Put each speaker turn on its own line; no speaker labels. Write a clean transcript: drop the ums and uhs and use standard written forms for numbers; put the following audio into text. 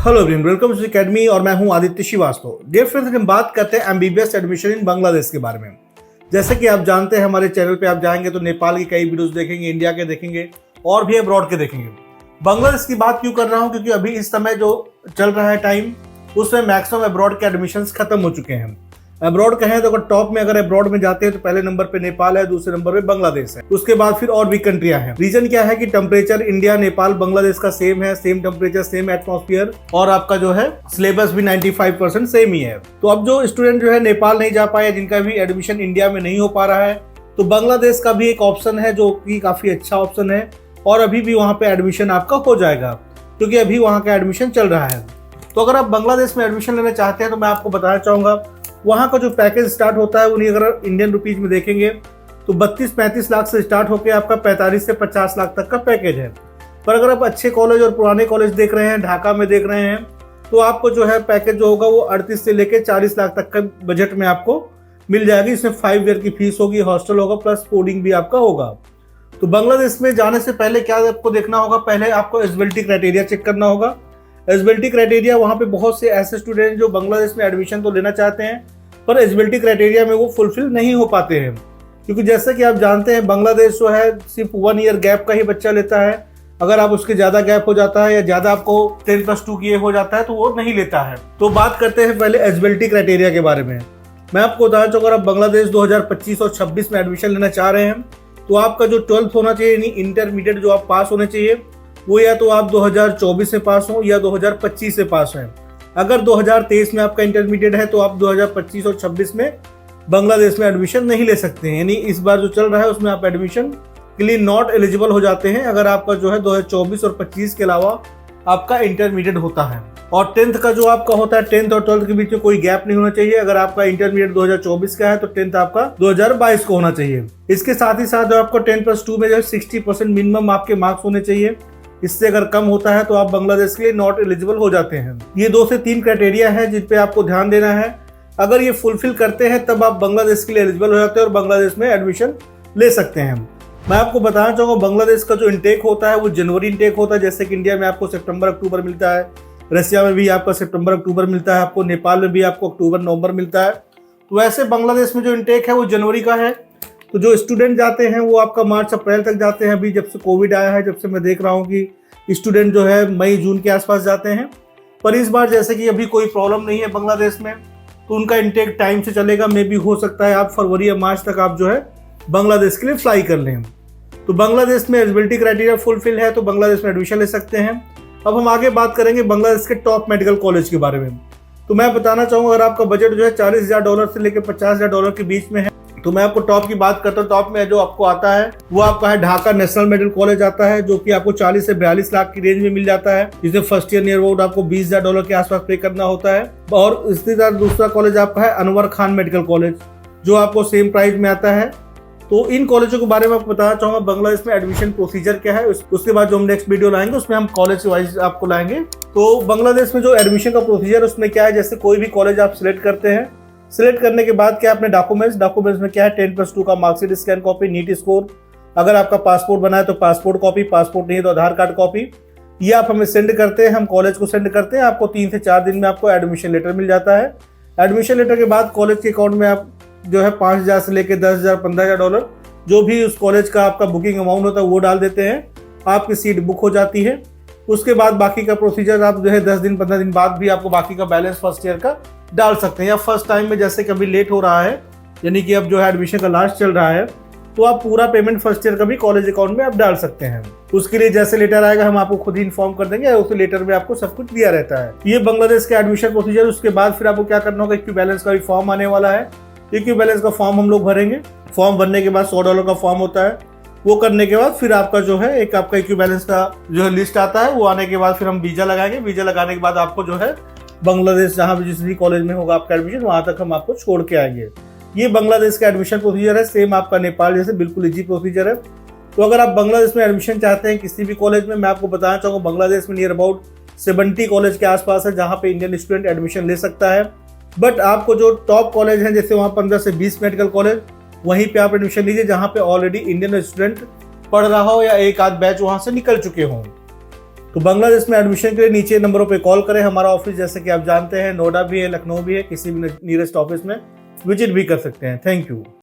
Hello everyone, welcome to academy और मैं हूं आदित्य श्रीवास्तव। डियर फ्रेंड्स, हम बात करते हैं एमबीबीएस एडमिशन इन बांग्लादेश के बारे में। जैसे कि आप जानते हैं, हमारे चैनल पे आप जाएंगे तो नेपाल की कई वीडियोस देखेंगे, इंडिया के देखेंगे और भी अब्रॉड के देखेंगे। बांग्लादेश की बात क्यों कर रहा हूं? क्योंकि अभी इस समय जो चल रहा है टाइम, उसमें मैक्सिमम अब्रॉड के एडमिशन खत्म हो चुके हैं। अब्रॉड कहें तो अगर टॉप में अब्रॉड में जाते हैं तो पहले नंबर पे नेपाल है, दूसरे नंबर पे बांग्लादेश है, उसके बाद फिर और भी कंट्रियां हैं। रीजन क्या है कि टेम्परेचर इंडिया, नेपाल, बांग्लादेश का सेम है, सेम टेम्परेचर, सेम एटमॉस्फेयर और आपका जो है सिलेबस भी 95% सेम ही है। तो अब जो स्टूडेंट जो है नेपाल नहीं जा पाए, जिनका भी एडमिशन इंडिया में नहीं हो पा रहा है, तो बांग्लादेश का भी एक ऑप्शन है जो कि काफी अच्छा ऑप्शन है और अभी भी वहाँ पे एडमिशन आपका हो जाएगा क्योंकि अभी वहाँ का एडमिशन चल रहा है। तो अगर आप बांग्लादेश में एडमिशन लेना चाहते हैं तो मैं आपको बताना चाहूंगा, वहाँ का जो पैकेज स्टार्ट होता है उन्हीं अगर इंडियन रुपीज में देखेंगे तो 32-35 लाख से स्टार्ट होकर आपका 45 से 50 लाख तक का पैकेज है। पर अगर आप अच्छे कॉलेज और पुराने कॉलेज देख रहे हैं, ढाका में देख रहे हैं, तो आपको जो है पैकेज जो होगा वो 38 से लेकर 40 लाख तक का बजट में आपको मिल जाएगी। इसमें 5 ईयर की फीस होगी, हॉस्टल होगा, प्लस कोडिंग भी आपका होगा। तो बांग्लादेश में जाने से पहले क्या आपको देखना होगा? पहले आपको एलिजिबिलिटी क्राइटेरिया चेक करना होगा। एलिजिबिलिटी क्राइटेरिया, वहाँ पे बहुत से ऐसे स्टूडेंट जो बांग्लादेश में एडमिशन तो लेना चाहते हैं पर एलिजिबिलिटी क्राइटेरिया में वो फुलफिल नहीं हो पाते हैं, क्योंकि जैसे कि आप जानते हैं बांग्लादेश जो है सिर्फ 1 ईयर गैप का ही बच्चा लेता है। अगर आप उसके ज्यादा गैप हो जाता है या ज्यादा आपको 10+2 किए हो जाता है तो वो नहीं लेता है। तो बात करते हैं पहले एलिजिबिलिटी क्राइटेरिया के बारे में। मैं आपको बताना चाहूँगा, अगर आप बांग्लादेश 2025 और 26 में एडमिशन लेना चाह रहे हैं तो आपका जो 12th होना चाहिए, यानी इंटरमीडिएट जो आप पास होने चाहिए, वो या तो आप 2024 से पास हो या 2025 से पास हैं। अगर 2023 में आपका इंटरमीडिएट है तो आप 2025 और 26 में बांग्लादेश में एडमिशन नहीं ले सकते हैं, यानी इस बार जो चल रहा है उसमें आप एडमिशन के लिए नॉट एलिजिबल हो जाते हैं अगर आपका जो है 2024 और 25 के अलावा आपका इंटरमीडिएट होता है। और 10th का जो आपका होता है, 10th और 12th के बीच में कोई गैप नहीं होना चाहिए। अगर आपका इंटरमीडिएट 2024 का है तो 10th आपका 2022 को होना चाहिए। इसके साथ ही साथ जो आपको 10+2 में जो 60% मिनिमम आपके मार्क्स होने चाहिए। इससे अगर कम होता है तो आप बांग्लादेश के लिए नॉट एलिजिबल हो जाते हैं। ये 2 से 3 क्राइटेरिया है जिन पे आपको ध्यान देना है। अगर ये फुलफिल करते हैं तब आप बांग्लादेश के लिए एलिजिबल हो जाते हैं और बांग्लादेश में एडमिशन ले सकते हैं। मैं आपको बताना चाहूँगा, बांग्लादेश का जो इंटेक होता है वो जनवरी इंटेक होता है। जैसे कि इंडिया में आपको सितंबर अक्टूबर मिलता है, रशिया में भी आपका सितंबर अक्टूबर मिलता है, आपको नेपाल में भी आपको अक्टूबर नवंबर मिलता है। तो वैसे बांग्लादेश में जो इंटेक है वो जनवरी का है। तो जो स्टूडेंट जाते हैं वो आपका मार्च अप्रैल तक जाते हैं। अभी जब से कोविड आया है, जब से मैं देख रहा हूँ कि स्टूडेंट जो है मई जून के आसपास जाते हैं। पर इस बार जैसे कि अभी कोई प्रॉब्लम नहीं है बांग्लादेश में, तो उनका इंटेक टाइम से चलेगा। मे भी हो सकता है आप फरवरी या मार्च तक आप जो है बांग्लादेश के लिए फ्लाई कर लें। तो बांग्लादेश में एलिजिबिलिटी क्राइटेरिया फुलफिल है तो बांग्लादेश में एडमिशन ले सकते हैं। अब हम आगे बात करेंगे बांग्लादेश के टॉप मेडिकल कॉलेज के बारे में। तो मैं बताना चाहूँगा, अगर आपका बजट जो है $40,000 से लेकर $50,000 के बीच में है तो मैं आपको टॉप की बात करता हूँ। टॉप में जो आपको आता है वो आपका है ढाका नेशनल मेडिकल कॉलेज आता है, जो कि आपको 40 से 42 लाख की रेंज में मिल जाता है, जिसमें फर्स्ट ईयर नियर अबाउट आपको $20,000 के आसपास पे करना होता है। और इसके साथ दूसरा कॉलेज आपका है अनवर खान मेडिकल कॉलेज, जो आपको सेम प्राइस में आता है। तो इन कॉलेजों के बारे में आपको बताना चाहूंगा बांग्लादेश में एडमिशन प्रोसीजर क्या है। उसके बाद जो हम नेक्स्ट वीडियो लाएंगे उसमें हम कॉलेज वाइज आपको लाएंगे। तो बांग्लादेश में जो एडमिशन का प्रोसीजर उसमें क्या है, जैसे कोई भी कॉलेज आप सिलेक्ट करते हैं, सिलेक्ट करने के बाद क्या अपने डॉक्यूमेंट्स में क्या है, 10+2 का marksheet scan copy, NEET score, अगर आपका पासपोर्ट बना है तो पासपोर्ट कॉपी, पासपोर्ट नहीं है तो आधार कार्ड कॉपी, ये आप हमें सेंड करते हैं, हम कॉलेज को सेंड करते हैं। आपको 3 से 4 दिन में आपको एडमिशन लेटर मिल जाता है। एडमिशन लेटर के बाद कॉलेज के अकाउंट में आप जो है 5,000 से लेकर 10,000 $15,000 जो भी उस कॉलेज का आपका बुकिंग अमाउंट होता है वो डाल देते हैं, आपकी सीट बुक हो जाती है। उसके बाद बाकी का प्रोसीजर आप जो है 10 दिन 15 दिन बाद भी आपको बाकी का बैलेंस फर्स्ट ईयर का डाल सकते हैं। या फर्स्ट टाइम में जैसे कभी लेट हो रहा है, यानी कि अब जो है एडमिशन का लास्ट चल रहा है, तो आप पूरा पेमेंट फर्स्ट ईयर का भी कॉलेज अकाउंट में आप डाल सकते हैं। उसके लिए जैसे लेटर आएगा हम आपको खुद ही इन्फॉर्म कर देंगे, उस लेटर में आपको सब कुछ दिया रहता है। ये बांग्लादेश का एडमिशन प्रोसीजर। उसके बाद फिर आपको क्या करना होगा, इक्विवेलेंस का भी फॉर्म आने वाला है। इक्विवेलेंस का फॉर्म हम लोग भरेंगे। फॉर्म भरने के बाद $100 का फॉर्म होता है। वो करने के बाद फिर आपका जो है एक आपका इक्विवेलेंस का जो है लिस्ट आता है। वो आने के बाद फिर हम वीजा लगाएंगे। वीजा लगाने के बाद आपको जो है बांग्लादेश जहाँ भी जिस भी कॉलेज में होगा आपका एडमिशन, वहां तक हम आपको छोड़ के आएंगे। ये बांग्लादेश का एडमिशन प्रोसीजर है, सेम आपका नेपाल जैसे बिल्कुल इजी प्रोसीजर है। तो अगर आप बांग्लादेश में एडमिशन चाहते हैं किसी भी कॉलेज में, मैं आपको बताना चाहूँगा बांग्लादेश में नियर अबाउट 70 कॉलेज के आसपास है जहाँ पे इंडियन स्टूडेंट एडमिशन ले सकता है। बट आपको जो टॉप कॉलेज है, जैसे वहाँ 15 से 20 मेडिकल कॉलेज, वहीं पे आप एडमिशन लीजिए जहाँ पे ऑलरेडी इंडियन स्टूडेंट पढ़ रहा हो या एक आध बैच वहाँ से निकल चुके हों। तो बांग्लादेश में एडमिशन के लिए नीचे नंबरों पे कॉल करें। हमारा ऑफिस जैसे कि आप जानते हैं नोएडा भी है, लखनऊ भी है, किसी भी नियरेस्ट ऑफिस में विजिट भी कर सकते हैं। Thank you.